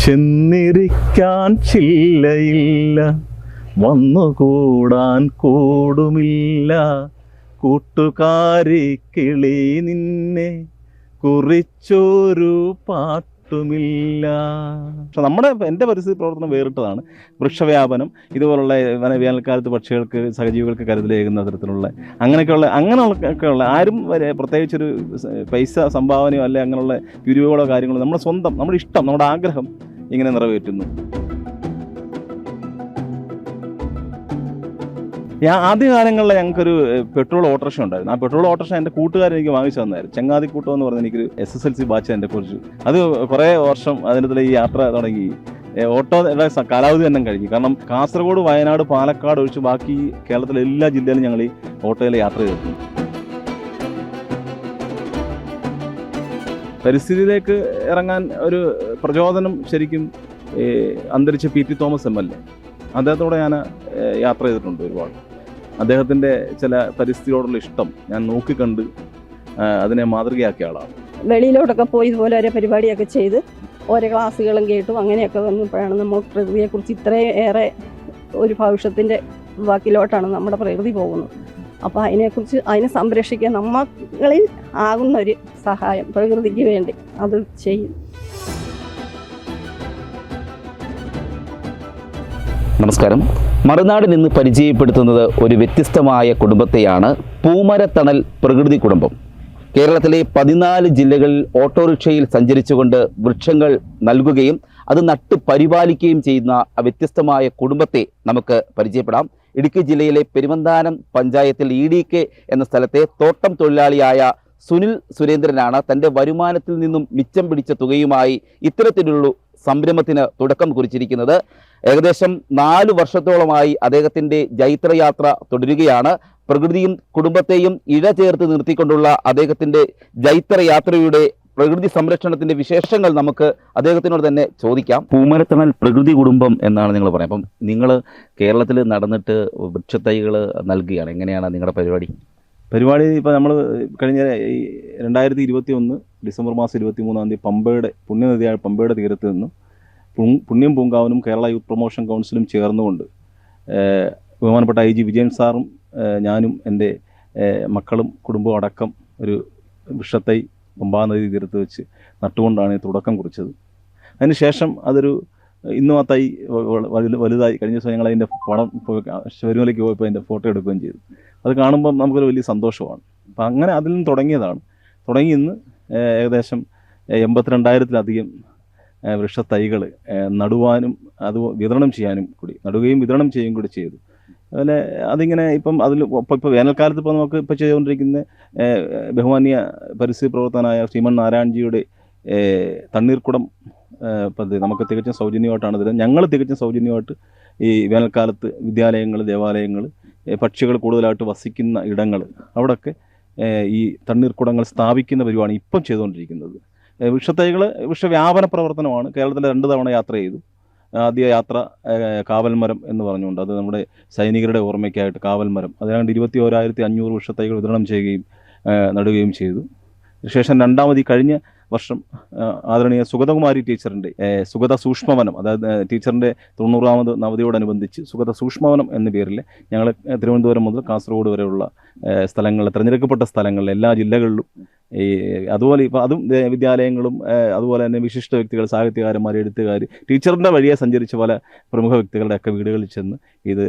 ചെന്നിരിക്കാൻ ചില്ലയില്ല, വന്നുകൂടാൻ കൂടുമില്ല, കൂട്ടുകാരി കിളി നിന്നെ കുറിച്ചൊരു പാട്ടുമില്ല. പക്ഷെ എൻ്റെ പരിസ്ഥിതി പ്രവർത്തനം വേറിട്ടതാണ്. വൃക്ഷവ്യാപനം, ഇതുപോലുള്ള വേനൽക്കാലത്ത് പക്ഷികൾക്ക് സഹജീവികൾക്ക് കരുതലേകുന്ന തരത്തിലുള്ള അങ്ങനെയൊക്കെയുള്ള ആരും വരെ പ്രത്യേകിച്ചൊരു പൈസ സംഭാവനയോ അല്ലെ അങ്ങനെയുള്ള പിരിവുകളോ കാര്യങ്ങളോ നമ്മുടെ സ്വന്തം, നമ്മുടെ ഇഷ്ടം, നമ്മുടെ ആഗ്രഹം ഇങ്ങനെ നിറവേറ്റുന്നു. ആദ്യകാലങ്ങളിൽ ഞങ്ങൾക്കൊരു പെട്രോൾ ഓട്ടോറിക്ഷ ഉണ്ടായിരുന്നു. ആ പെട്രോൾ ഓട്ടോറിക്ഷ എൻ്റെ കൂട്ടുകാരൻ എനിക്ക് വാങ്ങിച്ചു തന്നായിരുന്നു. ചങ്ങാതിക്കൂട്ടം എന്ന് പറഞ്ഞ എനിക്കൊരു SSLC ബാച്ച് എൻ്റെ കുറിച്ച്. അത് കുറേ വർഷം അതിനകത്തുള്ള ഈ യാത്ര തുടങ്ങി. ഓട്ടോയുടെ കാലാവധി തന്നെ കഴിഞ്ഞു. കാരണം കാസർഗോഡ്, വയനാട്, പാലക്കാട് ഒഴിച്ച് ബാക്കി കേരളത്തിലെ എല്ലാ ജില്ലയിലും ഞങ്ങൾ ഈ ഓട്ടോയിൽ യാത്ര ചെയ്തിട്ടുണ്ട്. പരിസ്ഥിതിയിലേക്ക് ഇറങ്ങാൻ ഒരു പ്രചോദനം ശരിക്കും അന്തരിച്ച PT തോമസ് MLA, അദ്ദേഹത്തോടെ ഞാൻ യാത്ര ചെയ്തിട്ടുണ്ട് ഒരുപാട്. അദ്ദേഹത്തിൻ്റെ ചില പരിസ്ഥിതിയോടുള്ള ഇഷ്ടം ഞാൻ നോക്കിക്കണ്ട് അതിനെ മാതൃകയാക്കിയ ആളാണ്. വെളിയിലോട്ടൊക്കെ പോയി ഇതുപോലെ ഓരോ പരിപാടിയൊക്കെ ചെയ്ത് ഓരോ ക്ലാസ്സുകളും കേട്ടു അങ്ങനെയൊക്കെ വന്നപ്പോഴാണ് നമ്മൾ പ്രകൃതിയെക്കുറിച്ച് ഇത്രയേറെ ഒരു ഭവിഷ്യത്തിൻ്റെ വാക്കിലോട്ടാണ് നമ്മുടെ പ്രകൃതി പോകുന്നത്. അപ്പോൾ അതിനെ സംരക്ഷിക്കാൻ നമ്മളിൽ ആകുന്ന ഒരു സഹായം പ്രകൃതിക്ക് വേണ്ടി അത് ചെയ്യും. നമസ്കാരം. മറുനാട് നിന്ന് പരിചയപ്പെടുത്തുന്നത് ഒരു വ്യത്യസ്തമായ കുടുംബത്തെയാണ്. പൂമരത്തണൽ പ്രകൃതി കുടുംബം. കേരളത്തിലെ 14 ജില്ലകളിൽ ഓട്ടോറിക്ഷയിൽ സഞ്ചരിച്ചുകൊണ്ട് വൃക്ഷങ്ങൾ നൽകുകയും അത് നട്ട് പരിപാലിക്കുകയും ചെയ്യുന്ന വ്യത്യസ്തമായ കുടുംബത്തെ നമുക്ക് പരിചയപ്പെടാം. ഇടുക്കി ജില്ലയിലെ പെരുവന്താനം പഞ്ചായത്തിൽ EDK എന്ന സ്ഥലത്തെ തോട്ടം തൊഴിലാളിയായ സുനിൽ സുരേന്ദ്രനാണ് തൻ്റെ വരുമാനത്തിൽ നിന്നും മിച്ചം പിടിച്ച തുകയുമായി ഇത്തരത്തിലുള്ള സംരംഭത്തിന് തുടക്കം കുറിച്ചിരിക്കുന്നത്. ഏകദേശം 4 വർഷത്തോളമായി അദ്ദേഹത്തിൻ്റെ ജൈത്രയാത്ര തുടരുകയാണ്. പ്രകൃതിയും കുടുംബത്തെയും ഇഴചേർത്ത് നിർത്തിക്കൊണ്ടുള്ള അദ്ദേഹത്തിൻ്റെ ജൈത്രയാത്രയുടെ പ്രകൃതി സംരക്ഷണത്തിൻ്റെ വിശേഷങ്ങൾ നമുക്ക് അദ്ദേഹത്തിനോട് തന്നെ ചോദിക്കാം. പൂമരത്തണൽ പ്രകൃതി കുടുംബം എന്നാണ് നിങ്ങൾ പറയുന്നത്. അപ്പം നിങ്ങൾ കേരളത്തിൽ നടന്നിട്ട് വൃക്ഷത്തൈകൾ നൽകുകയാണ്. എങ്ങനെയാണ് നിങ്ങളുടെ പരിപാടി? ഇപ്പോൾ നമ്മൾ കഴിഞ്ഞ 2021 ഡിസംബർ മാസം 23-ാം തീയതി പമ്പയുടെ പുണ്യനദിയായ പമ്പയുടെ തീരത്ത് നിന്ന് പുണ്യം പൂങ്കാവനും കേരള യൂത്ത് പ്രൊമോഷൻ കൗൺസിലും ചേർന്നുകൊണ്ട് ബഹുമാനപ്പെട്ട IG വിജയൻ സാറും ഞാനും എൻ്റെ മക്കളും കുടുംബവും അടക്കം ഒരു വൃക്ഷത്തൈ പമ്പാനദി തീരത്ത് വെച്ച് നട്ടുകൊണ്ടാണ് തുടക്കം കുറിച്ചത്. അതിനുശേഷം അതൊരു ഇന്നും ആ തൈ വലുതായി. കഴിഞ്ഞ ദിവസം ഞങ്ങൾ അതിൻ്റെ പണം ശബരിമലയ്ക്ക് പോയപ്പോൾ അതിൻ്റെ ഫോട്ടോ എടുക്കുകയും ചെയ്തു. അത് കാണുമ്പം നമുക്കൊരു വലിയ സന്തോഷമാണ്. അപ്പം അങ്ങനെ അതിൽ നിന്ന് തുടങ്ങി ഇന്ന് ഏകദേശം 82,000-ലധികം വൃക്ഷത്തൈകൾ നടുവാനും അത് വിതരണം ചെയ്യാനും കൂടി, നടുകയും വിതരണം ചെയ്യുകയും കൂടി ചെയ്തു. അതുപോലെ അതിങ്ങനെ ഇപ്പോൾ വേനൽക്കാലത്ത് നമുക്ക് ചെയ്തുകൊണ്ടിരിക്കുന്ന ബഹുമാന്യ പരിസ്ഥിതി പ്രവർത്തകനായ ശ്രീമൻ നാരായൺജിയുടെ തണ്ണീർക്കുടം പദ്ധതി നമുക്ക് തികച്ചും സൗജന്യമായിട്ടാണ് തരുന്നത്. ഞങ്ങൾ തികച്ചും സൗജന്യമായിട്ട് ഈ വേനൽക്കാലത്ത് വിദ്യാലയങ്ങൾ, ദേവാലയങ്ങൾ, പക്ഷികൾ കൂടുതലായിട്ട് വസിക്കുന്ന ഇടങ്ങൾ അവിടെയൊക്കെ ഈ തണ്ണീർക്കുടങ്ങൾ സ്ഥാപിക്കുന്ന പരിപാടിയാണ് ഇപ്പം ചെയ്തുകൊണ്ടിരിക്കുന്നത്. വൃക്ഷവ്യാപന പ്രവർത്തനമാണ്. കേരളത്തിൽ 2 തവണ യാത്ര ചെയ്തു. ആദ്യ യാത്ര കാവൽമരം എന്ന് പറഞ്ഞുകൊണ്ട്, അത് നമ്മുടെ സൈനികരുടെ ഓർമ്മയ്ക്കായിട്ട് കാവൽമരം, അതിനാണ്ട് 21,500 വൃക്ഷത്തൈകൾ വിതരണം ചെയ്യുകയും നടുകയും ചെയ്തു. ശേഷം രണ്ടാമത് കഴിഞ്ഞ വർഷം ആദരണീയ സുഗതകുമാരി ടീച്ചറിൻ്റെ സുഗത സൂക്ഷ്മവനം, അതായത് ടീച്ചറിൻ്റെ 90ാമത് നവതിയോടനുബന്ധിച്ച് സുഗത സൂക്ഷ്മവനം എന്ന പേരിൽ ഞങ്ങൾ തിരുവനന്തപുരം മുതൽ കാസർഗോഡ് വരെയുള്ള സ്ഥലങ്ങളിൽ, തിരഞ്ഞെടുക്കപ്പെട്ട സ്ഥലങ്ങളിൽ എല്ലാ ജില്ലകളിലും അതുപോലെ ഇപ്പോൾ അതും വിദ്യാലയങ്ങളും അതുപോലെ തന്നെ വിശിഷ്ട വ്യക്തികൾ, സാഹിത്യകാരന്മാർ, എഴുത്തുകാർ, ടീച്ചറിൻ്റെ വഴിയെ സഞ്ചരിച്ച പല പ്രമുഖ വ്യക്തികളുടെയൊക്കെ വീടുകളിൽ ചെന്ന് ഇത്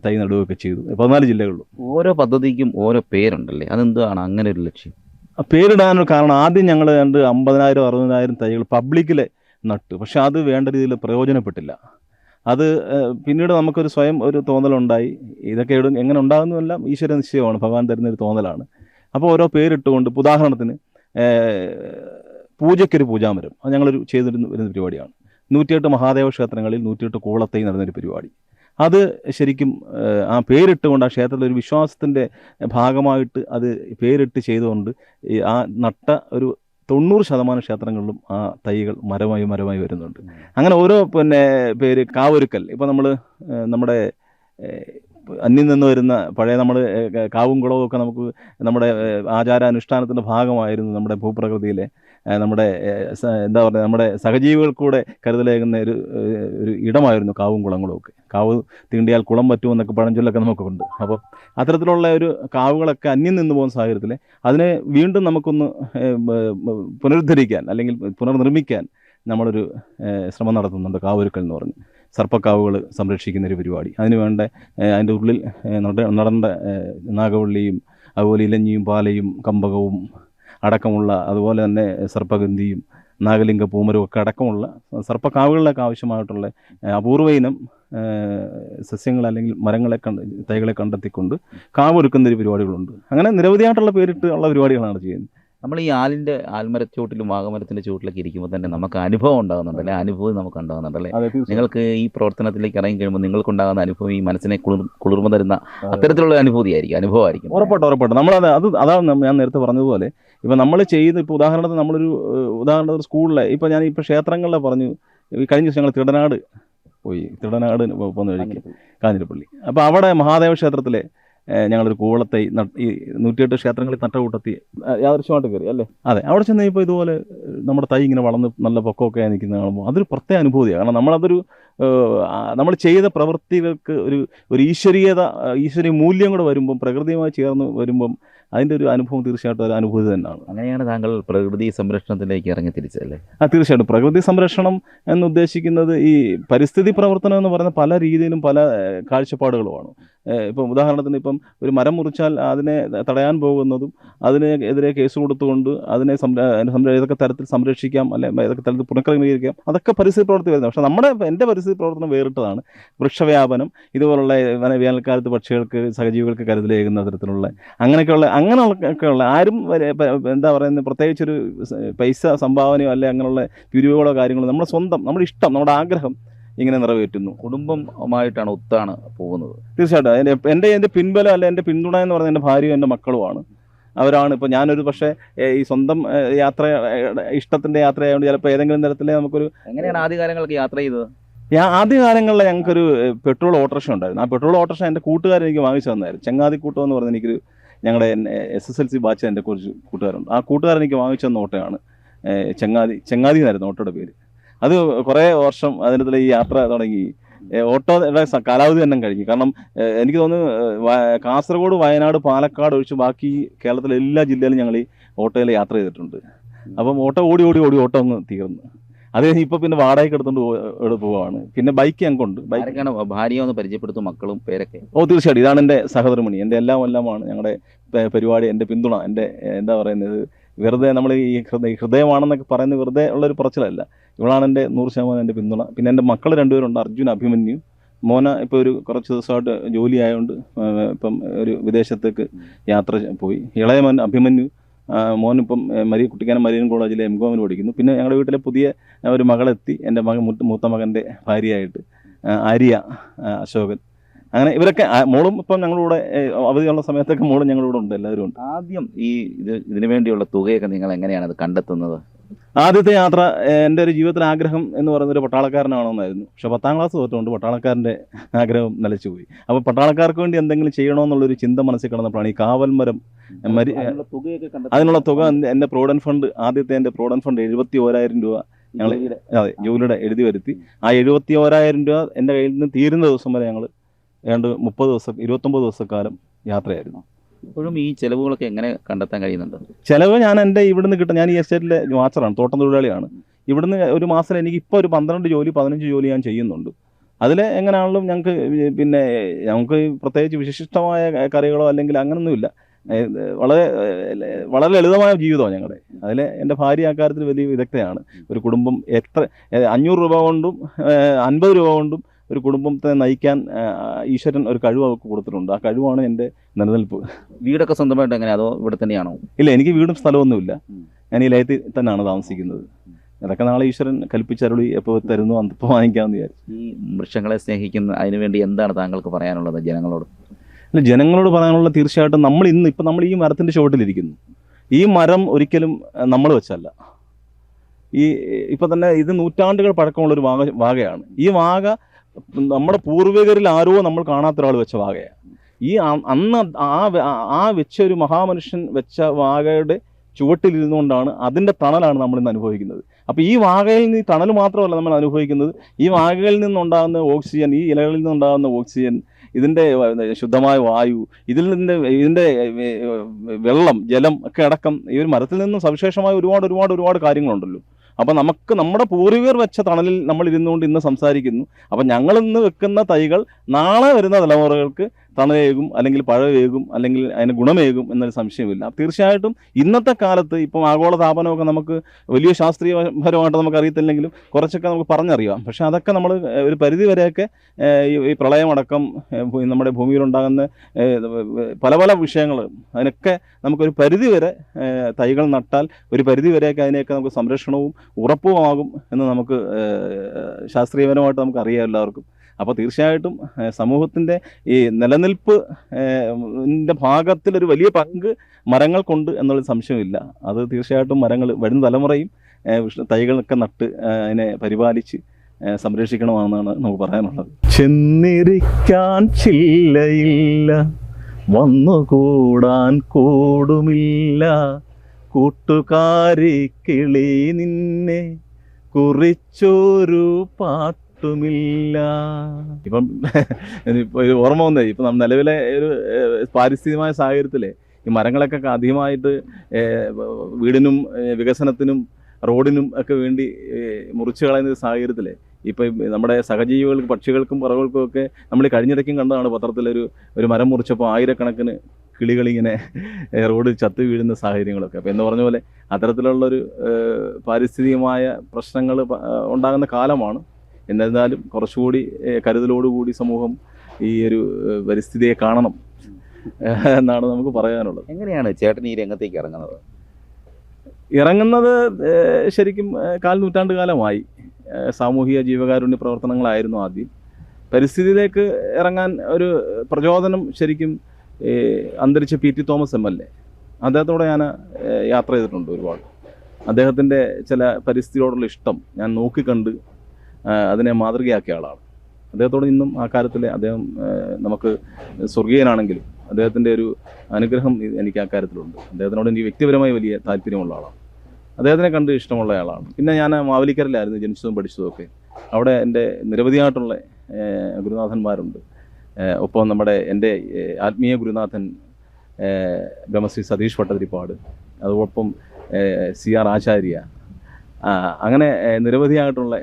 തൈ നടുകയൊക്കെ ചെയ്തു. 14 ജില്ലകളിലും. ഓരോ പദ്ധതിക്കും ഓരോ പേരുണ്ടല്ലേ, അതെന്താണ് അങ്ങനെ ഒരു ലക്ഷ്യം? പേരിടാനൊരു കാരണം, ആദ്യം ഞങ്ങൾ 50,000-60,000 തൈകൾ പബ്ലിക്കിൽ നട്ടു. പക്ഷെ അത് വേണ്ട രീതിയിൽ പ്രയോജനപ്പെട്ടില്ല. അത് പിന്നീട് നമുക്കൊരു സ്വയം ഒരു തോന്നലുണ്ടായി. ഇതൊക്കെ എങ്ങനെ ഉണ്ടാകുന്നതെല്ലാം ഈശ്വര നിശ്ചയമാണ്, ഭഗവാൻ തരുന്നൊരു തോന്നലാണ്. അപ്പോൾ ഓരോ പേരിട്ടുകൊണ്ട്, ഉദാഹരണത്തിന് പൂജയ്ക്കൊരു പൂജാമരം, അത് ഞങ്ങളൊരു ചെയ്തിരുന്ന പരിപാടിയാണ്. 108 മഹാദേവ ക്ഷേത്രങ്ങളിൽ 108 കൂളത്തൈ നടന്നൊരു പരിപാടി. അത് ശരിക്കും ആ പേരിട്ടുകൊണ്ട്, ആ ക്ഷേത്രത്തിലെ ഒരു വിശ്വാസത്തിൻ്റെ ഭാഗമായിട്ട് അത് പേരിട്ട് ചെയ്തുകൊണ്ട് ആ നട്ട ഒരു 90% ക്ഷേത്രങ്ങളിലും ആ തൈകൾ മരമായി വരുന്നുണ്ട്. അങ്ങനെ ഓരോ പേര് കാവൊരുക്കൽ, ഇപ്പോൾ നമ്മുടെ അന്യം നിന്ന് വരുന്ന പഴയ നമ്മൾ കാവും കുളവും ഒക്കെ നമുക്ക് നമ്മുടെ ആചാരാനുഷ്ഠാനത്തിൻ്റെ ഭാഗമായിരുന്നു നമ്മുടെ ഭൂപ്രകൃതിയിലെ. നമ്മുടെ എന്താ പറയുക നമ്മുടെ സഹജീവികൾക്കൂടെ കരുതലേകുന്ന ഒരു ഇടമായിരുന്നു കാവും കുളങ്ങളും ഒക്കെ. കാവ് തീണ്ടിയാൽ കുളം പറ്റുമെന്നൊക്കെ പഴഞ്ചൊല്ലൊക്കെ നമുക്കുണ്ട്. അപ്പോൾ അത്തരത്തിലുള്ള ഒരു കാവുകളൊക്കെ അന്യം നിന്ന് പോകുന്ന സാഹചര്യത്തിൽ അതിനെ വീണ്ടും നമുക്കൊന്ന് പുനരുദ്ധരിക്കാൻ അല്ലെങ്കിൽ പുനർനിർമ്മിക്കാൻ നമ്മളൊരു ശ്രമം നടത്തുന്നുണ്ട്. കാവൊരുക്കൽ എന്ന് പറഞ്ഞ് സർപ്പക്കാവുകൾ സംരക്ഷിക്കുന്നൊരു പരിപാടി. അതിന് വേണ്ട അതിൻ്റെ ഉള്ളിൽ നടേണ്ട നാഗവള്ളിയും അതുപോലെ ഇലഞ്ഞിയും പാലയും കമ്പകവും അടക്കമുള്ള, അതുപോലെ തന്നെ സർപ്പഗന്ധിയും നാഗലിംഗ പൂമരവും ഒക്കെ അടക്കമുള്ള സർപ്പക്കാവുകളിലൊക്കെ ആവശ്യമായിട്ടുള്ള അപൂർവ ഇനം സസ്യങ്ങൾ അല്ലെങ്കിൽ തൈകളെ കണ്ടെത്തിക്കൊണ്ട് കാവൊരുക്കുന്ന ഒരു പരിപാടികളുണ്ട്. അങ്ങനെ നിരവധിയായിട്ടുള്ള പേരിട്ട് ഉള്ള പരിപാടികളാണ് ചെയ്യുന്നത്. നമ്മൾ ഈ ആൽമരച്ചോട്ടിലും വാഗമരത്തിൻ്റെ ചുവട്ടിലൊക്കെ ഇരിക്കുമ്പോൾ തന്നെ നമുക്ക് അനുഭവം ഉണ്ടാകുന്നുണ്ടല്ലേ? അനുഭവം നമുക്ക് ഉണ്ടാകുന്നുണ്ടല്ലേ? നിങ്ങൾക്ക് ഈ പ്രവർത്തനത്തിലേക്ക് ഇറങ്ങി കഴിയുമ്പോൾ നിങ്ങൾക്കുണ്ടാകുന്ന അനുഭവം ഈ മനസ്സിനെ കുളിർമ തരുന്ന അത്തരത്തിലുള്ള അനുഭവമായിരിക്കും. ഉറപ്പായിട്ടും അതാണ് ഞാൻ നേരത്തെ പറഞ്ഞതുപോലെ ഇപ്പം നമ്മൾ ഇപ്പോൾ ഉദാഹരണത്തിന് സ്കൂളിലെ ഞാനിപ്പോൾ ക്ഷേത്രങ്ങളിലെ പറഞ്ഞു. കഴിഞ്ഞ ദിവസം ഞങ്ങൾ തിടനാട് പോകുന്ന വഴിക്ക് കാഞ്ഞിരപ്പള്ളി. അപ്പോൾ അവിടെ മഹാദേവ ക്ഷേത്രത്തിലെ ഞങ്ങളൊരു കൂവളത്തൈ ഈ 108 ക്ഷേത്രങ്ങളിൽ നട്ടകൂട്ടത്തി യാദൃശ്യമായിട്ട് കയറി അല്ലേ. അതെ, അവിടെ ചെന്ന് ഇപ്പോൾ ഇതുപോലെ നമ്മുടെ തൈ ഇങ്ങനെ വളർന്ന് നല്ല പൊക്കമൊക്കെ നിൽക്കുന്ന കാണുമ്പോൾ അതൊരു പ്രത്യേക അനുഭൂതിയാണ്. കാരണം നമ്മൾ ചെയ്ത പ്രവൃത്തികൾക്ക് ഒരു ഈശ്വരീയ മൂല്യം കൂടെ വരുമ്പം, പ്രകൃതിയുമായി ചേർന്ന് വരുമ്പം അതിൻ്റെ ഒരു അനുഭവം തീർച്ചയായിട്ടും ഒരു അനുഭൂതി തന്നെയാണ്. അങ്ങനെയാണ് താങ്കൾ പ്രകൃതി സംരക്ഷണത്തിലേക്ക് ഇറങ്ങി തിരിച്ചല്ലേ? തീർച്ചയായിട്ടും പ്രകൃതി സംരക്ഷണം എന്നുദ്ദേശിക്കുന്നത് ഈ പരിസ്ഥിതി പ്രവർത്തനം എന്ന് പറയുന്ന പല രീതിയിലും പല കാഴ്ചപ്പാടുകളുമാണ്. ഇപ്പം ഉദാഹരണത്തിന് ഒരു മരം മുറിച്ചാൽ അതിനെ തടയാൻ പോകുന്നതും അതിനെതിരെ കേസ് കൊടുത്തുകൊണ്ട് അതിനെ ഏതൊക്കെ തരത്തിൽ സംരക്ഷിക്കാം, അല്ലെങ്കിൽ ഏതൊക്കെ തരത്തിൽ പുനഃക്രമീകരിക്കാം, അതൊക്കെ പരിസ്ഥിതി പ്രവർത്തി വരുന്നത്. പക്ഷേ എൻ്റെ പരിസ്ഥിതി പ്രവർത്തനം വേറിട്ടതാണ്. വൃക്ഷവ്യാപനം, ഇതുപോലുള്ള വേനൽക്കാലത്ത് പക്ഷികൾക്ക് സഹജീവികൾക്ക് കരുതലേകുന്ന തരത്തിലുള്ള അങ്ങനെയൊക്കെയുള്ള ആരും എന്താ പറയുന്നത് പ്രത്യേകിച്ചൊരു പൈസ സംഭാവനയോ അല്ലെ അങ്ങനെയുള്ള പിരിവുകളോ കാര്യങ്ങളോ നമ്മുടെ ഇഷ്ടം, നമ്മുടെ ആഗ്രഹം ഇങ്ങനെ നിറവേറ്റുന്നു. കുടുംബമായിട്ടാണ് ഒത്താണ് പോകുന്നത്. തീർച്ചയായിട്ടും എൻ്റെ പിൻബലം അല്ലെ എൻ്റെ പിന്തുണ എന്ന് പറയുന്നത് എൻ്റെ ഭാര്യയും എൻ്റെ മക്കളുമാണ്. അവരാണ് ഇപ്പോൾ ഞാനൊരു പക്ഷേ ഈ സ്വന്തം ഇഷ്ടത്തിൻ്റെ യാത്രയായതുകൊണ്ട് ചിലപ്പോൾ ഏതെങ്കിലും തരത്തിലെ നമുക്കൊരു. എങ്ങനെയാണ് ആദ്യകാലങ്ങൾക്ക് യാത്ര ചെയ്തത്? ആദ്യകാലങ്ങളിൽ ഞങ്ങൾക്കൊരു പെട്രോൾ ഓട്ടോറിക്ഷ ഉണ്ടായിരുന്നു. ആ പെട്രോൾ ഓട്ടോറിക്ഷ എൻ്റെ കൂട്ടുകാരൻ എനിക്ക് വാങ്ങിച്ചു തന്നായിരുന്നു. ചങ്ങാതിക്കൂട്ടം എന്ന് പറഞ്ഞ് എനിക്കൊരു ഞങ്ങളുടെ SSLC ബാച്ച് എൻ്റെ കുറച്ച് കൂട്ടുകാരുണ്ട്. ആ കൂട്ടുകാരൻ എനിക്ക് വാങ്ങിച്ചു തന്ന ഓട്ടോയാണ് ചങ്ങാതി എന്നായിരുന്നു ഓട്ടോയുടെ പേര്. അത് കുറേ വർഷം അതിനകത്തുള്ള ഈ യാത്ര തുടങ്ങി. ഓട്ടോയുടെ കാലാവധി തന്നെ കഴിഞ്ഞു. കാരണം എനിക്ക് തോന്നുന്നു കാസർഗോഡ്, വയനാട്, പാലക്കാട് ഒഴിച്ച് ബാക്കി കേരളത്തിലെ എല്ലാ ജില്ലയിലും ഞങ്ങൾ ഈ ഓട്ടോയിൽ യാത്ര ചെയ്തിട്ടുണ്ട്. അപ്പം ഓട്ടോ ഓട്ടോ അങ്ങ് തീർന്നു. അത് കഴിഞ്ഞ് ഇപ്പോൾ പിന്നെ വാടകയ്ക്ക് എടുത്തുകൊണ്ട് പോവാണ്. പിന്നെ ബൈക്ക് ഞങ്ങൾക്കുണ്ട്. ഭാര്യ ഒന്ന് പരിചയപ്പെടുത്തും, മക്കളും പേരൊക്കെ? തീർച്ചയായിട്ടും ഇതാണ് എൻ്റെ സഹധർമ്മിണി, എൻ്റെ എല്ലാമാണ് ഞങ്ങളുടെ പരിപാടി, എൻ്റെ പിന്തുണ, എൻ്റെ എന്താ പറയുന്നത്, വെറുതെ നമ്മൾ ഈ ഹൃദയമാണെന്നൊക്കെ പറയുന്നത് വെറുതെ ഉള്ളൊരു പറച്ചിലല്ല. ഇവളാണ് എൻ്റെ 100% എൻ്റെ പിന്തുണ. പിന്നെ എൻ്റെ മക്കൾ 2 പേരുണ്ട്, അർജുൻ, അഭിമന്യു. മോന ഇപ്പോൾ കുറച്ച് ദിവസമായിട്ട് ജോലി ആയതുകൊണ്ട് ഇപ്പം ഒരു വിദേശത്തേക്ക് യാത്ര പോയി. ഇളയ മോൻ അഭിമന്യു, മോനിപ്പം കുട്ടിക്കാനം മരിയൻ കോളേജിലെ MCOM പഠിക്കുന്നു. പിന്നെ ഞങ്ങളുടെ വീട്ടിലെ പുതിയ ഒരു മകളെത്തി, എൻ്റെ മൂത്ത മകൻ്റെ ഭാര്യയായിട്ട് ആര്യ അശോകൻ. അങ്ങനെ ഇവരൊക്കെ മോളും ഇപ്പം ഞങ്ങളുടെ അവധിയുള്ള സമയത്തൊക്കെ മോളും ഞങ്ങളുടെ ഉണ്ട്, എല്ലാവരും ഉണ്ട്. ആദ്യം ഇതിനു വേണ്ടിയുള്ള തുകയൊക്കെ നിങ്ങൾ എങ്ങനെയാണ് അത് കണ്ടെത്തുന്നത്? ആദ്യത്തെ യാത്ര എൻ്റെ ഒരു ജീവിതത്തിലെ ആഗ്രഹം എന്ന് പറയുന്നൊരു പട്ടാളക്കാരനാണെന്നായിരുന്നു. പക്ഷെ 10ാം ക്ലാസ് തൊട്ടുകൊണ്ട് പട്ടാളക്കാരൻ്റെ ആഗ്രഹം നിലച്ചുപോയി. അപ്പോൾ പട്ടാളക്കാർക്ക് വേണ്ടി എന്തെങ്കിലും ചെയ്യണമെന്നുള്ളൊരു ചിന്ത മനസ്സിൽ കിടന്നപ്പോഴാണ് ഈ കാവൽമരം അതിനുള്ള തുക എൻ്റെ പ്രോവിഡൻറ്റ് ഫണ്ട്, ആദ്യത്തെ എൻ്റെ പ്രോവിഡൻറ്റ് ഫണ്ട് 71,000 രൂപ ഞങ്ങൾ ജോലിയുടെ എഴുതി വരുത്തി. ആ 71,000 രൂപ എൻ്റെ കയ്യിൽ നിന്ന് തീരുന്ന ദിവസം വരെ ഞങ്ങൾ ഏതാണ്ട് 29 ദിവസക്കാലം യാത്രയായിരുന്നു. ഇപ്പോഴും ഈ ചിലവുകളൊക്കെ എങ്ങനെ കണ്ടെത്താൻ കഴിയുന്നുണ്ട്? ചിലവ് ഞാൻ ഈ എസ്റ്റേറ്റിലെ വാച്ചറാണ്, തോട്ടം തൊഴിലാളിയാണ്. ഇവിടുന്ന് ഒരു മാസം എനിക്ക് ഇപ്പോൾ ഒരു 15 ജോലി ഞാൻ ചെയ്യുന്നുണ്ട്. അതിൽ എങ്ങനെയാണെങ്കിലും ഞങ്ങൾക്ക് പ്രത്യേകിച്ച് വിശിഷ്ടമായ കറികളോ അല്ലെങ്കിൽ അങ്ങനൊന്നുമില്ല. വളരെ ലളിതമായ ജീവിതമാണ് ഞങ്ങളുടെ. അതിൽ എൻ്റെ ഭാര്യ അക്കാര്യത്തിൽ വലിയ വിദഗ്ധയാണ്. ഒരു കുടുംബം 500 രൂപ കൊണ്ടും 50 രൂപ കൊണ്ടും ഒരു കുടുംബത്തെ നയിക്കാൻ ഈശ്വരൻ ഒരു കഴിവ് അവർക്ക് കൊടുത്തിട്ടുണ്ട്. ആ കഴിവാണ് എൻ്റെ നിലനിൽപ്പ്. വീടൊക്കെ സ്വന്തമായിട്ട് എങ്ങനെ, അതോ ഇവിടെ തന്നെയാണോ? ഇല്ല, എനിക്ക് വീടും സ്ഥലമൊന്നുമില്ല. ഞാൻ ഈ ലയത്തിൽ തന്നെയാണ് താമസിക്കുന്നത്. അതൊക്കെ നാളെ ഈശ്വരൻ കൽപ്പിച്ചരുളി എപ്പോൾ തരുന്നു അപ്പോൾ വാങ്ങിക്കാമെന്ന് വിചാരിച്ചു. ഈ വൃക്ഷങ്ങളെ സ്നേഹിക്കുന്ന അതിനുവേണ്ടി എന്താണ് താങ്കൾക്ക് പറയാനുള്ളത് ജനങ്ങളോട്? അല്ല, ജനങ്ങളോട് പറയാനുള്ള തീർച്ചയായിട്ടും നമ്മൾ ഈ മരത്തിൻ്റെ ചുവട്ടിലിരിക്കുന്നു. ഈ മരം ഒരിക്കലും നമ്മൾ വെച്ചല്ല. ഇപ്പം തന്നെ ഇത് നൂറ്റാണ്ടുകൾ പഴക്കമുള്ളൊരു വാഗയാണ്. ഈ വാഗ നമ്മുടെ പൂർവികരിൽ ആരോ നമ്മൾ കാണാത്ത ഒരാൾ വെച്ച വാഗയാണ്. അന്ന് വെച്ച ഒരു മഹാമനുഷ്യൻ വെച്ച വാഗയുടെ ചുവട്ടിലിരുന്നുകൊണ്ടാണ് അതിൻ്റെ തണലാണ് നമ്മളിന്ന് അനുഭവിക്കുന്നത്. അപ്പോൾ ഈ വാഴയിൽ നിന്ന് ഈ തണൽ മാത്രമല്ല നമ്മൾ അനുഭവിക്കുന്നത്, ഈ വാഴകളിൽ നിന്നുണ്ടാകുന്ന ഓക്സിജൻ, ഈ ഇലകളിൽ നിന്നുണ്ടാകുന്ന ഓക്സിജൻ, ഇതിൻ്റെ ശുദ്ധമായ വായു, ഇതിൻ്റെ വെള്ളം, ജലം ഒക്കെ അടക്കം ഈ ഒരു മരത്തിൽ നിന്നും സവിശേഷമായ ഒരുപാട് കാര്യങ്ങളുണ്ടല്ലോ. അപ്പം നമുക്ക് നമ്മുടെ പൂർവികർ വെച്ച തണലിൽ നമ്മൾ ഇരുന്നുകൊണ്ട് ഇന്ന് സംസാരിക്കുന്നു. അപ്പം ഞങ്ങളിന്ന് വെക്കുന്ന തൈകൾ നാളെ വരുന്ന തലമുറകൾക്ക് തണലേകും, അല്ലെങ്കിൽ പഴവേകും, അല്ലെങ്കിൽ അതിന് ഗുണമേകും എന്നൊരു സംശയമില്ല. തീർച്ചയായിട്ടും ഇന്നത്തെ കാലത്ത് ഇപ്പം ആഗോള താപനമൊക്കെ നമുക്ക് വലിയ ശാസ്ത്രീയപരമായിട്ട് നമുക്ക് അറിയത്തില്ലെങ്കിലും കുറച്ചൊക്കെ നമുക്ക് പറഞ്ഞറിയാം. പക്ഷേ അതൊക്കെ നമ്മൾ ഒരു പരിധി വരെയൊക്കെ ഈ പ്രളയമടക്കം നമ്മുടെ ഭൂമിയിലുണ്ടാകുന്ന പല വിഷയങ്ങൾ, അതിനൊക്കെ നമുക്കൊരു പരിധി വരെ തൈകൾ നട്ടാൽ ഒരു പരിധി വരെയൊക്കെ അതിനെയൊക്കെ നമുക്ക് സംരക്ഷണവും ഉറപ്പുമാകും എന്ന് നമുക്ക് ശാസ്ത്രീയപരമായിട്ട് നമുക്ക് അറിയാം എല്ലാവർക്കും. അപ്പോൾ തീർച്ചയായിട്ടും സമൂഹത്തിൻ്റെ ഈ നിലനിൽപ്പ് ഭാഗത്തിലൊരു വലിയ പങ്ക് മരങ്ങൾക്കുണ്ട് എന്നുള്ള സംശയമില്ല. അത് തീർച്ചയായിട്ടും മരങ്ങൾ വരുന്ന തലമുറയും തൈകളൊക്കെ നട്ട് അതിനെ പരിപാലിച്ച് സംരക്ഷിക്കണമെന്നാണ് നമുക്ക് പറയാനുള്ളത്. ചെന്നിരിക്കാൻ ചില്ലയില്ല, വന്നുകൂടാൻ കൂടുമില്ല, കൂട്ടുകാരി കിളി നിന്നെ കുറിച്ചൊരു പാട്ടുമില്ല. ഇപ്പം ഇത് ഓർമ്മ വന്നേ, ഇപ്പം നമ്മൾ നിലവിലെ ഒരു പാരിസ്ഥിതികമായ സാഹചര്യത്തിലെ ഈ മരങ്ങളൊക്കെ അധികമായിട്ട് വീടിനും വികസനത്തിനും റോഡിനും ഒക്കെ വേണ്ടി മുറിച്ചു കളയുന്ന സാഹചര്യത്തിൽ ഇപ്പം നമ്മുടെ സഹജീവികൾക്ക്, പക്ഷികൾക്കും പറവകൾക്കും ഒക്കെ നമ്മൾ കഴിഞ്ഞിടയ്ക്കും കണ്ടതാണ് പത്രത്തിലൊരു മരം മുറിച്ചപ്പോൾ ആയിരക്കണക്കിന് കിളികളിങ്ങനെ റോഡ് ചത്തു വീഴുന്ന സാഹചര്യങ്ങളൊക്കെ. അപ്പോൾ എന്ന് പറഞ്ഞ പോലെ അത്തരത്തിലുള്ളൊരു പാരിസ്ഥിതികമായ പ്രശ്നങ്ങൾ ഉണ്ടാകുന്ന കാലമാണ്. എന്നിരുന്നാലും കുറച്ചുകൂടി കരുതലോടുകൂടി സമൂഹം ഈ ഒരു പരിസ്ഥിതിയെ കാണണം എന്നാണ് നമുക്ക് പറയാനുള്ളത്. എങ്ങനെയാണ് ചേട്ടൻ ഈ രംഗത്തേക്ക് ഇറങ്ങുന്നത്? ശരിക്കും 4 നൂറ്റാണ്ട് കാലമായി സാമൂഹിക ജീവകാരുണ്യ പ്രവർത്തനങ്ങളായിരുന്നു ആദ്യം. പരിസ്ഥിതിയിലേക്ക് ഇറങ്ങാൻ ഒരു പ്രചോദനം ശരിക്കും അന്തരിച്ച PT തോമസ് MLA, അദ്ദേഹത്തോടെ ഞാൻ യാത്ര ചെയ്തിട്ടുണ്ട് ഒരുപാട്. അദ്ദേഹത്തിൻ്റെ ചില പരിസ്ഥിതിയോടുള്ള ഇഷ്ടം ഞാൻ നോക്കിക്കണ്ട് അതിനെ മാതൃകയാക്കിയ ആളാണ്. അദ്ദേഹത്തോട് ഇന്നും ആ കാര്യത്തിൽ അദ്ദേഹം നമുക്ക് സ്വർഗീയനാണെങ്കിലും അദ്ദേഹത്തിൻ്റെ ഒരു അനുഗ്രഹം എനിക്ക് ആ കാര്യത്തിലുണ്ട്. അദ്ദേഹത്തിനോട് എനിക്ക് വ്യക്തിപരമായി വലിയ താല്പര്യമുള്ള ആളാണ്. അദ്ദേഹത്തിനെ കണ്ട് ഇഷ്ടമുള്ള ആളാണ്. പിന്നെ ഞാൻ മാവേലിക്കരയിലായിരുന്നു ജനിച്ചതും പഠിച്ചതുമൊക്കെ. അവിടെ എൻ്റെ നിരവധിയായിട്ടുള്ള ഗുരുനാഥന്മാരുണ്ട്. ഒപ്പം എൻ്റെ ആത്മീയ ഗുരുനാഥൻ ബ്രഹ്മശ്രീ സതീഷ് ഭട്ടതിരിപ്പാട്, അതോടൊപ്പം CR ആചാര്യ, അങ്ങനെ നിരവധിയായിട്ടുള്ള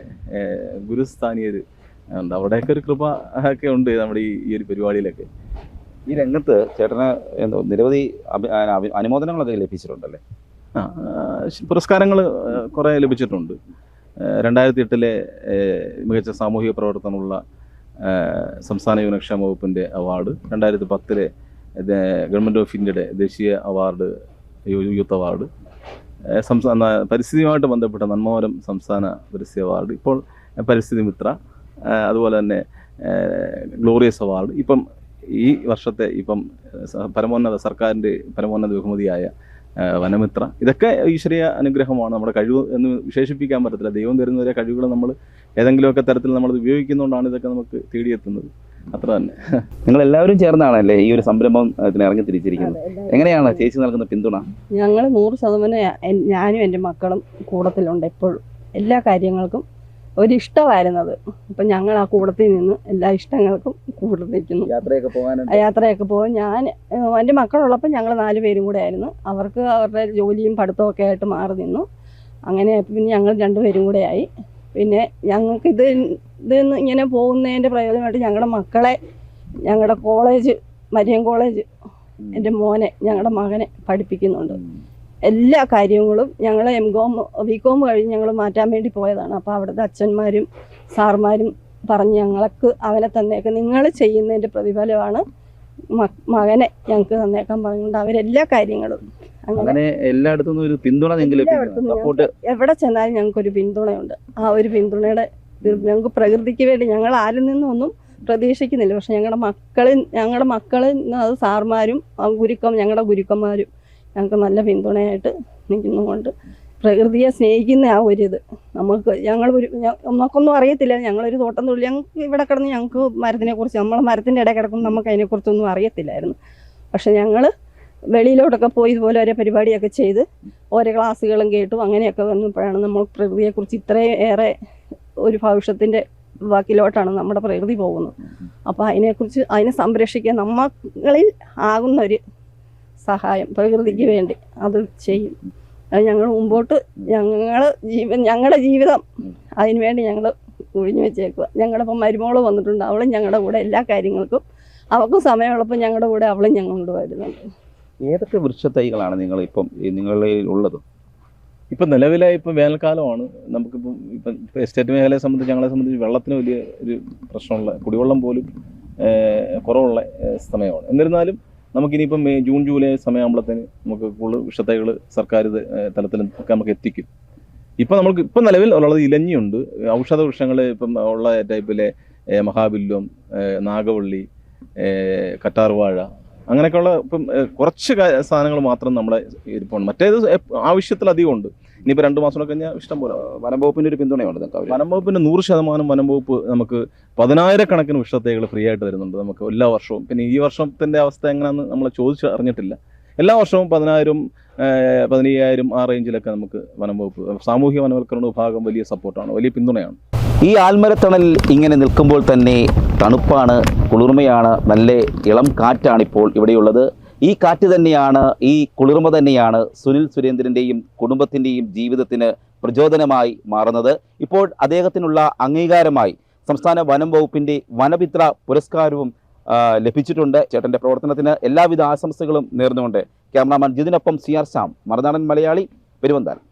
ഗുരുസ്ഥാനീയർ ഉണ്ട്. അവിടെയൊക്കെ ഒരു കൃപ ഒക്കെ ഉണ്ട് നമ്മുടെ ഈ ഒരു പരിപാടിയിലൊക്കെ. ഈ രംഗത്ത് ചേട്ടന് നിരവധി അനുമോദനങ്ങളൊക്കെ ലഭിച്ചിട്ടുണ്ടല്ലേ? പുരസ്കാരങ്ങൾ കുറേ ലഭിച്ചിട്ടുണ്ട്. 2008 മികച്ച സാമൂഹിക പ്രവർത്തനമുള്ള സംസ്ഥാന ന്യൂനപക്ഷ വകുപ്പിൻ്റെ അവാർഡ്, 2010 ഗവൺമെൻറ് ഓഫ് ഇന്ത്യയുടെ ദേശീയ അവാർഡ്, യൂത്ത് അവാർഡ്, പരിസ്ഥിതിയുമായിട്ട് ബന്ധപ്പെട്ട നന്മമരം സംസ്ഥാന പരിസ്ഥിതി അവാർഡ്, ഇപ്പോൾ പരിസ്ഥിതി മിത്ര, അതുപോലെ തന്നെ ഗ്ലോറിയസ് അവാർഡ്, ഇപ്പം ഈ വർഷത്തെ സർക്കാരിൻ്റെ പരമോന്നത ബഹുമതിയായ വനമിത്ര. ഇതൊക്കെ ഈശ്വരീയ അനുഗ്രഹമാണ്. നമ്മുടെ കഴിവ് എന്ന് വിശേഷിപ്പിക്കാൻ പറ്റത്തില്ല. ദൈവം തരുന്നവരെ കഴിവുകൾ നമ്മൾ ഏതെങ്കിലുമൊക്കെ തരത്തിൽ നമ്മൾ ഉപയോഗിക്കുന്നതുകൊണ്ടാണ് ഇതൊക്കെ നമുക്ക് തേടിയെത്തുന്നത്. അത്ര തന്നെ. നിങ്ങളെല്ലാവരും ചേർന്നാണല്ലേ ഈ ഒരു സംരംഭം ഇറങ്ങി തിരിച്ചിരിക്കുന്നത്? എങ്ങനെയാണ് ചേച്ചി നൽകുന്ന പിന്തുണ? ഞങ്ങൾ 100% ഞാനും എൻ്റെ മക്കളും കൂടത്തിലുണ്ട് എപ്പോഴും. എല്ലാ കാര്യങ്ങൾക്കും ഒരിഷ്ടമായിരുന്നത്. അപ്പം ഞങ്ങൾ ആ കൂടത്തിൽ നിന്ന് എല്ലാ ഇഷ്ടങ്ങൾക്കും കൂടെ നിൽക്കുന്നു. യാത്രയൊക്കെ പോകാൻ എൻ്റെ മക്കളുള്ളപ്പോൾ ഞങ്ങൾ 4 പേരും കൂടെ ആയിരുന്നു. അവർക്ക് അവരുടെ ജോലിയും പഠിത്തമൊക്കെ ആയിട്ട് മാറി നിന്നു. അങ്ങനെ പിന്നെ ഞങ്ങൾ 2 പേരും കൂടെ ആയി. പിന്നെ ഞങ്ങൾക്ക് ഇതിന്ന് ഇങ്ങനെ പോകുന്നതിൻ്റെ പ്രയോജനമായിട്ട് ഞങ്ങളുടെ മക്കളെ ഞങ്ങളുടെ കോളേജ്, മരിയൻ കോളേജ്, എൻ്റെ മോനെ, ഞങ്ങളുടെ മകനെ പഠിപ്പിക്കുന്നുണ്ട്. എല്ലാ കാര്യങ്ങളും ഞങ്ങൾ MCOM BCOM കഴിഞ്ഞ് ഞങ്ങൾ മാറ്റാൻ വേണ്ടി പോയതാണ്. അപ്പോൾ അവിടുത്തെ അച്ഛന്മാരും സാർമാരും പറഞ്ഞ് ഞങ്ങൾക്ക് അവനെ തന്നേക്കാം, നിങ്ങൾ ചെയ്യുന്നതിൻ്റെ പ്രതിഫലമാണ് മകനെ ഞങ്ങൾക്ക് തന്നേക്കാൻ പറഞ്ഞുകൊണ്ട് അവരെല്ലാ കാര്യങ്ങളും അങ്ങനെ എല്ലായിടത്തും ഒരു പിന്തുണ എവിടെ ചെന്നാലും ഞങ്ങൾക്കൊരു പിന്തുണയുണ്ട്. ആ ഒരു പിന്തുണയുടെ ഞങ്ങൾക്ക് പ്രകൃതിക്ക് വേണ്ടി ഞങ്ങൾ ആരിൽ നിന്നും ഒന്നും പ്രതീക്ഷിക്കുന്നില്ല. പക്ഷെ ഞങ്ങളുടെ മക്കൾ അത് സാർമാരും ഞങ്ങളുടെ ഗുരുക്കന്മാരും ഞങ്ങൾക്ക് നല്ല പിന്തുണയായിട്ട് നിൽക്കുന്നുകൊണ്ട് പ്രകൃതിയെ സ്നേഹിക്കുന്ന ആ ഒരിത് നമുക്കൊന്നും അറിയത്തില്ല. ഞങ്ങളൊരു തോട്ടം തൊഴിൽ, ഞങ്ങൾക്ക് ഇവിടെ കിടന്ന് ഞങ്ങൾക്ക് മരത്തിനെ കുറിച്ച്, നമ്മളെ മരത്തിൻ്റെ ഇടയിൽ കിടക്കുന്ന നമുക്ക് അതിനെക്കുറിച്ചൊന്നും അറിയത്തില്ലായിരുന്നു. പക്ഷെ ഞങ്ങൾ വെളിയിലോട്ടൊക്കെ പോയി ഇതുപോലെ ഓരോ പരിപാടിയൊക്കെ ചെയ്ത് ഓരോ ക്ലാസ്സുകളും കേട്ടും അങ്ങനെയൊക്കെ വന്നപ്പോഴാണ് നമ്മൾ പ്രകൃതിയെക്കുറിച്ച് ഇത്രയും ഏറെ ഒരു ഭവിഷ്യത്തിൻ്റെ വാക്കിലോട്ടാണ് നമ്മുടെ പ്രകൃതി പോകുന്നത്. അപ്പോൾ അതിനെ സംരക്ഷിക്കാൻ നമ്മളിൽ ആകുന്ന ഒരു സഹായം പ്രകൃതിക്ക് വേണ്ടി അത് ചെയ്യും. അത് ഞങ്ങൾ മുമ്പോട്ട് ഞങ്ങളുടെ ജീവിതം അതിനു വേണ്ടി ഞങ്ങൾ ഒഴിഞ്ഞു വെച്ചേക്കുക. ഞങ്ങളിപ്പം മരുമോള് വന്നിട്ടുണ്ട്, അവളും ഞങ്ങളുടെ കൂടെ എല്ലാ കാര്യങ്ങൾക്കും അവൾക്കും സമയമുള്ളപ്പോൾ ഞങ്ങളുടെ കൂടെ അവളും ഞങ്ങളോട് വരുന്നുണ്ട്. ഏതൊക്കെ വൃക്ഷത്തൈകളാണ് നിങ്ങളിൽ ഉള്ളത്? ഇപ്പം നിലവിലെ ഇപ്പം വേനൽക്കാലമാണ്. നമുക്കിപ്പം ഇപ്പം എസ്റ്റേറ്റ് മേഖലയെ സംബന്ധിച്ച് ഞങ്ങളെ സംബന്ധിച്ച് വെള്ളത്തിന് വലിയ ഒരു പ്രശ്നമുള്ള, കുടിവെള്ളം പോലും കുറവുള്ള സമയമാണ്. എന്നിരുന്നാലും നമുക്കിനിയിപ്പം ജൂൺ ജൂലൈ സമയമാകുമ്പോഴത്തേന് നമുക്ക് കൂടുതൽ വൃക്ഷത്തൈകൾ സർക്കാർ തലത്തിൽ ഒക്കെ നമുക്ക് എത്തിക്കും. ഇപ്പം നിലവിൽ ഉള്ളത് ഇലഞ്ഞിയുണ്ട്. ഔഷധ വൃക്ഷങ്ങൾ ഇപ്പം ഉള്ള ടൈപ്പിലെ മഹാബില്വം, നാഗവള്ളി, കറ്റാർവാഴ, അങ്ങനെയൊക്കെയുള്ള ഇപ്പം കുറച്ച് സാധനങ്ങൾ മാത്രം നമ്മളെ ഇരിപ്പുണ്ട്. മറ്റേത് ആവശ്യത്തിലധികം ഉണ്ട്. ഇനിയിപ്പോൾ 2 മാസം കഴിഞ്ഞാൽ ഇഷ്ടം പോലെ. വനം വകുപ്പിൻ്റെ ഒരു പിന്തുണയുണ്ട്. വനം വകുപ്പിൻ്റെ 100% വനം വകുപ്പ് നമുക്ക് 10,000-കണക്കിന് വൃക്ഷത്തൈകൾ ഫ്രീ ആയിട്ട് തരുന്നുണ്ട് നമുക്ക് എല്ലാ വർഷവും. പിന്നെ ഈ വർഷത്തിൻ്റെ അവസ്ഥ എങ്ങനെയാണെന്ന് നമ്മൾ ചോദിച്ച് അറിഞ്ഞിട്ടില്ല. എല്ലാ വർഷവും 10,000, 15,000 ആ റേഞ്ചിലൊക്കെ നമുക്ക് വനം വകുപ്പ്, സാമൂഹ്യ വനവൽക്കരണ വിഭാഗം വലിയ സപ്പോർട്ടാണ്, വലിയ പിന്തുണയാണ്. ഈ ആൽമരത്തണൽ ഇങ്ങനെ നിൽക്കുമ്പോൾ തന്നെ തണുപ്പാണ്, കുളിർമയാണ്, നല്ല ഇളം കാറ്റാണിപ്പോൾ ഇവിടെയുള്ളത്. ഈ കാറ്റ് തന്നെയാണ്, ഈ കുളിർമ തന്നെയാണ് സുനിൽ സുരേന്ദ്രൻ്റെയും കുടുംബത്തിൻ്റെയും ജീവിതത്തിന് പ്രചോദനമായി മാറുന്നത്. ഇപ്പോൾ അദ്ദേഹത്തിനുള്ള അംഗീകാരമായി സംസ്ഥാന വനം വകുപ്പിൻ്റെ വനമിത്ര പുരസ്കാരവും ലഭിച്ചിട്ടുണ്ട്. ചേട്ടൻ്റെ പ്രവർത്തനത്തിന് എല്ലാവിധ ആശംസകളും നേർന്നുകൊണ്ട് ക്യാമറാമാൻ ജിതിനൊപ്പം CR ശ്യാം, മറുനാടൻ മലയാളി, പെരുവന്താനം.